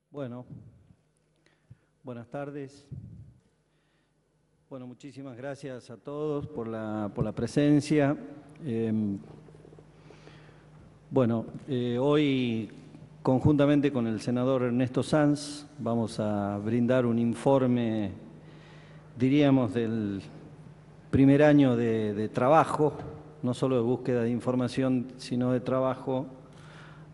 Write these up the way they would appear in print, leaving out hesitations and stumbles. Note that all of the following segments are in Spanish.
Bueno, buenas tardes. Bueno, muchísimas gracias a todos por la presencia. Hoy, conjuntamente con el senador Ernesto Sanz, vamos a brindar un informe, diríamos, del primer año de trabajo, no solo de búsqueda de información, sino de trabajo,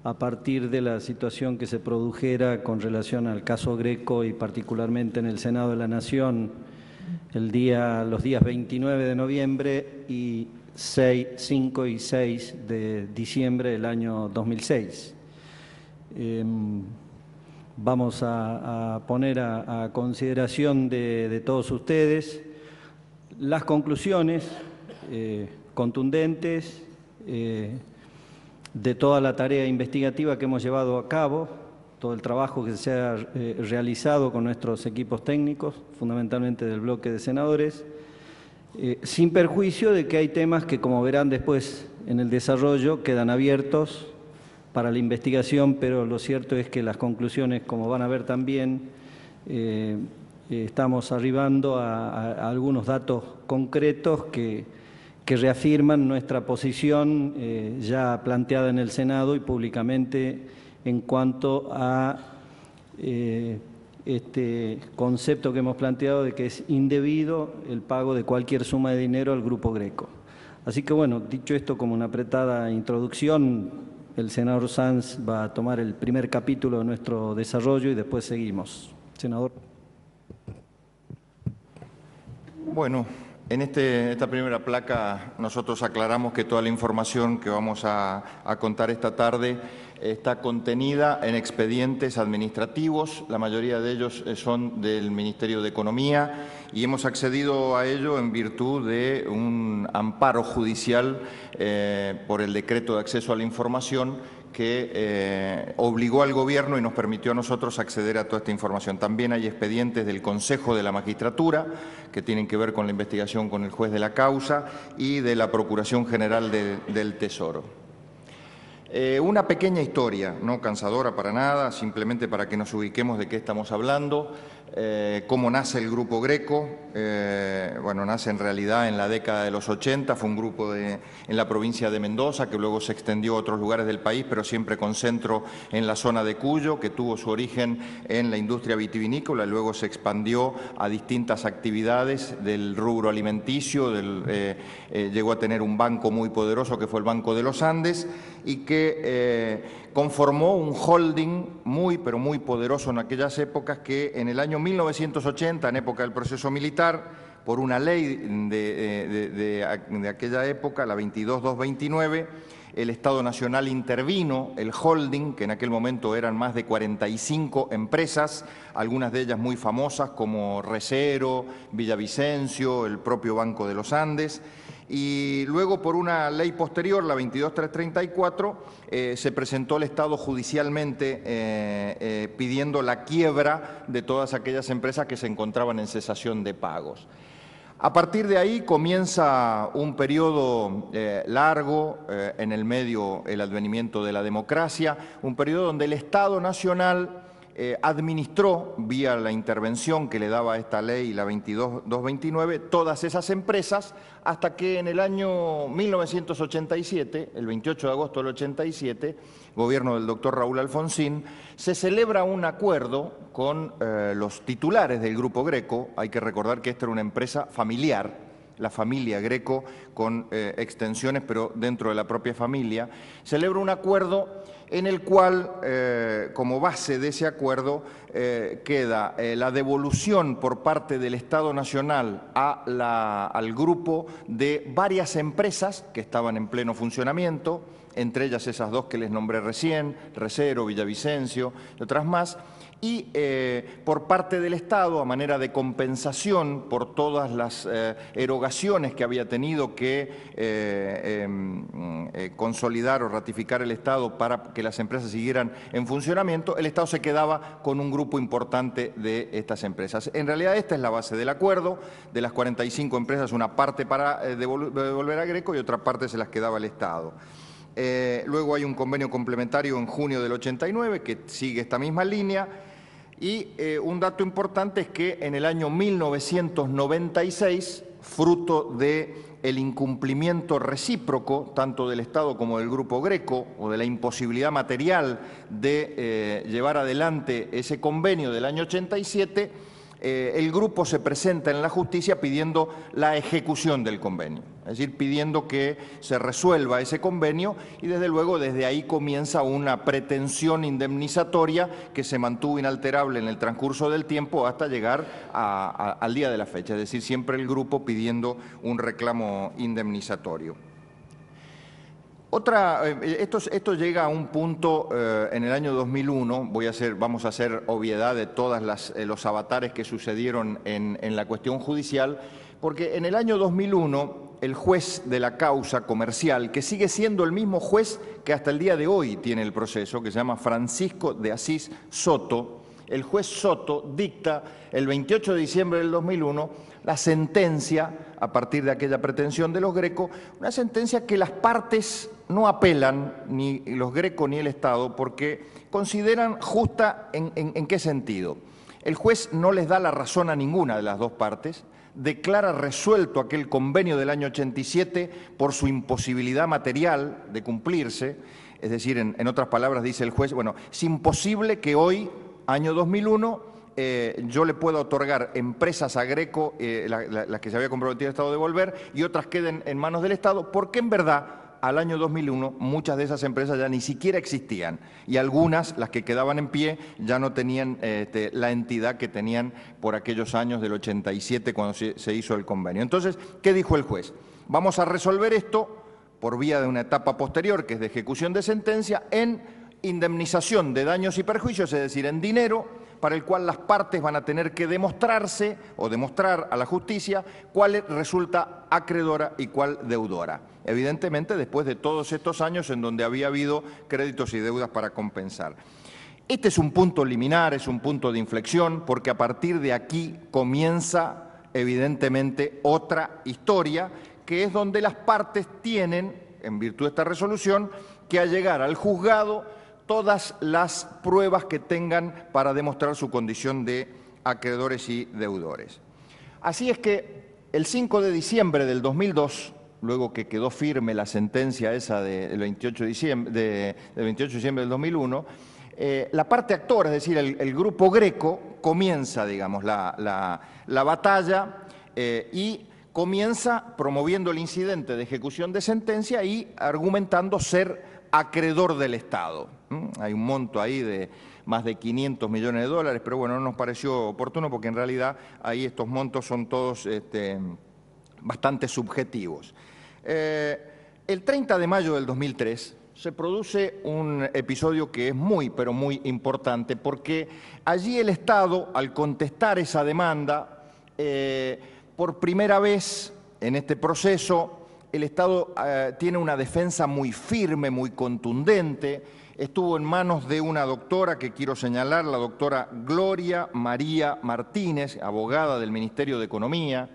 a partir de la situación que se produjera con relación al caso Greco y particularmente en el Senado de la Nación los días 29 de noviembre y 5 y 6 de diciembre del año 2006. Vamos a poner a consideración de todos ustedes las conclusiones contundentes de toda la tarea investigativa que hemos llevado a cabo, todo el trabajo que se ha realizado con nuestros equipos técnicos, fundamentalmente del bloque de senadores, sin perjuicio de que hay temas que, como verán después en el desarrollo, quedan abiertos para la investigación, pero lo cierto es que las conclusiones, como van a ver también, estamos arribando a algunos datos concretos que reafirman nuestra posición ya planteada en el Senado y públicamente en cuanto a este concepto que hemos planteado de que es indebido el pago de cualquier suma de dinero al Grupo Greco. Así que bueno, dicho esto como una apretada introducción, el senador Sanz va a tomar el primer capítulo de nuestro desarrollo y después seguimos. Senador. Bueno. En esta primera placa nosotros aclaramos que toda la información que vamos a contar esta tarde está contenida en expedientes administrativos, la mayoría de ellos son del Ministerio de Economía y hemos accedido a ello en virtud de un amparo judicial por el decreto de acceso a la información que obligó al Gobierno y nos permitió a nosotros acceder a toda esta información. También hay expedientes del Consejo de la Magistratura que tienen que ver con la investigación con el juez de la causa y de la Procuración General del Tesoro. Una pequeña historia, no cansadora para nada, simplemente para que nos ubiquemos de qué estamos hablando. Cómo nace el Grupo Greco. Bueno, nace en realidad en la década de los 80, fue un grupo en la provincia de Mendoza que luego se extendió a otros lugares del país, pero siempre con centro en la zona de Cuyo, que tuvo su origen en la industria vitivinícola, luego se expandió a distintas actividades del rubro alimenticio, llegó a tener un banco muy poderoso que fue el Banco de los Andes y que conformó un holding pero muy poderoso en aquellas épocas que en el año 1980, en época del proceso militar, por una ley de aquella época, la 22.229, el Estado Nacional intervino, el holding, que en aquel momento eran más de 45 empresas, algunas de ellas muy famosas como Recero, Villavicencio, el propio Banco de los Andes, y luego por una ley posterior, la 22.334, se presentó el Estado judicialmente pidiendo la quiebra de todas aquellas empresas que se encontraban en cesación de pagos. A partir de ahí comienza un periodo largo, en el medio el advenimiento de la democracia, un periodo donde el Estado Nacional administró, vía la intervención que le daba esta ley, la 22.229, todas esas empresas, hasta que en el año 1987, el 28 de agosto del 87, gobierno del doctor Raúl Alfonsín, se celebra un acuerdo con los titulares del Grupo Greco. Hay que recordar que esta era una empresa familiar, la familia Greco, con extensiones, pero dentro de la propia familia. Celebra un acuerdo en el cual, como base de ese acuerdo, queda la devolución por parte del Estado Nacional al grupo de varias empresas que estaban en pleno funcionamiento, entre ellas esas dos que les nombré recién, Recero, Villavicencio y otras más, y por parte del Estado, a manera de compensación por todas las erogaciones que había tenido que consolidar o ratificar el Estado para que las empresas siguieran en funcionamiento, el Estado se quedaba con un grupo importante de estas empresas. En realidad esta es la base del acuerdo, de las 45 empresas, una parte para devolver a Greco y otra parte se las quedaba el Estado. Luego hay un convenio complementario en junio del 89 que sigue esta misma línea. Y un dato importante es que en el año 1996, fruto del incumplimiento recíproco, tanto del Estado como del Grupo Greco, o de la imposibilidad material de llevar adelante ese convenio del año 87, el grupo se presenta en la justicia pidiendo la ejecución del convenio, es decir, pidiendo que se resuelva ese convenio y desde luego desde ahí comienza una pretensión indemnizatoria que se mantuvo inalterable en el transcurso del tiempo hasta llegar al día de la fecha, es decir, siempre el grupo pidiendo un reclamo indemnizatorio. Esto llega a un punto en el año 2001, vamos a hacer obviedad de todos los avatares que sucedieron en la cuestión judicial, porque en el año 2001 el juez de la causa comercial, que sigue siendo el mismo juez que hasta el día de hoy tiene el proceso, que se llama Francisco de Asís Soto, el juez Soto dicta el 28 de diciembre del 2001 la sentencia, a partir de aquella pretensión de los Greco, una sentencia que las partes no apelan, ni los Greco ni el Estado, porque consideran justa ¿en qué sentido? El juez no les da la razón a ninguna de las dos partes, declara resuelto aquel convenio del año 87 por su imposibilidad material de cumplirse, es decir, en otras palabras dice el juez, bueno, es imposible que hoy, año 2001, yo le pueda otorgar empresas a Greco, las que se había comprometido el Estado a devolver, y otras queden en manos del Estado, porque en verdad, al año 2001, muchas de esas empresas ya ni siquiera existían, y algunas, las que quedaban en pie, ya no tenían la entidad que tenían por aquellos años del 87, cuando se hizo el convenio. Entonces, ¿qué dijo el juez? Vamos a resolver esto por vía de una etapa posterior, que es de ejecución de sentencia, en indemnización de daños y perjuicios, es decir, en dinero, para el cual las partes van a tener que demostrarse o demostrar a la justicia cuál resulta acreedora y cuál deudora. Evidentemente, después de todos estos años en donde había habido créditos y deudas para compensar. Este es un punto liminar, es un punto de inflexión, porque a partir de aquí comienza, evidentemente, otra historia, que es donde las partes tienen, en virtud de esta resolución, que llegar al juzgado todas las pruebas que tengan para demostrar su condición de acreedores y deudores. Así es que el 5 de diciembre del 2002, luego que quedó firme la sentencia esa del 28 de diciembre del 2001, la parte actora, es decir, el Grupo Greco, comienza, digamos, la batalla y comienza promoviendo el incidente de ejecución de sentencia y argumentando ser acreedor del Estado. Hay un monto ahí de más de 500 millones de dólares, pero bueno, no nos pareció oportuno porque en realidad ahí estos montos son todos bastante subjetivos. El 30 de mayo del 2003 se produce un episodio que es muy, pero muy importante, porque allí el Estado, al contestar esa demanda, por primera vez en este proceso, el Estado tiene una defensa muy firme, muy contundente. Estuvo en manos de una doctora que quiero señalar, la doctora Gloria María Martínez, abogada del Ministerio de Economía,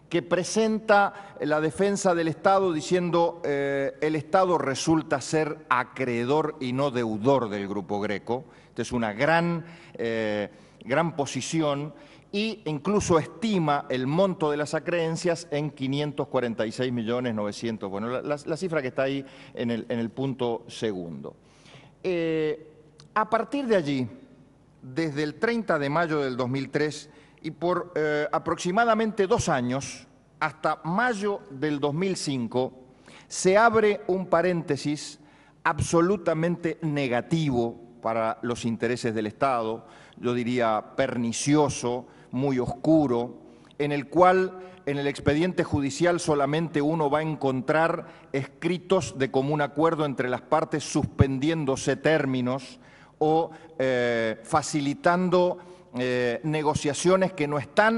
que presenta la defensa del Estado diciendo el Estado resulta ser acreedor y no deudor del Grupo Greco. Esta es una gran posición. Y incluso estima el monto de las acreencias en 546.900.000. Bueno, la cifra que está ahí en el punto segundo. A partir de allí, desde el 30 de mayo del 2003 y por aproximadamente 2 años, hasta mayo del 2005, se abre un paréntesis absolutamente negativo para los intereses del Estado, yo diría pernicioso, muy oscuro, en el cual en el expediente judicial solamente uno va a encontrar escritos de común acuerdo entre las partes suspendiéndose términos o facilitando negociaciones que no están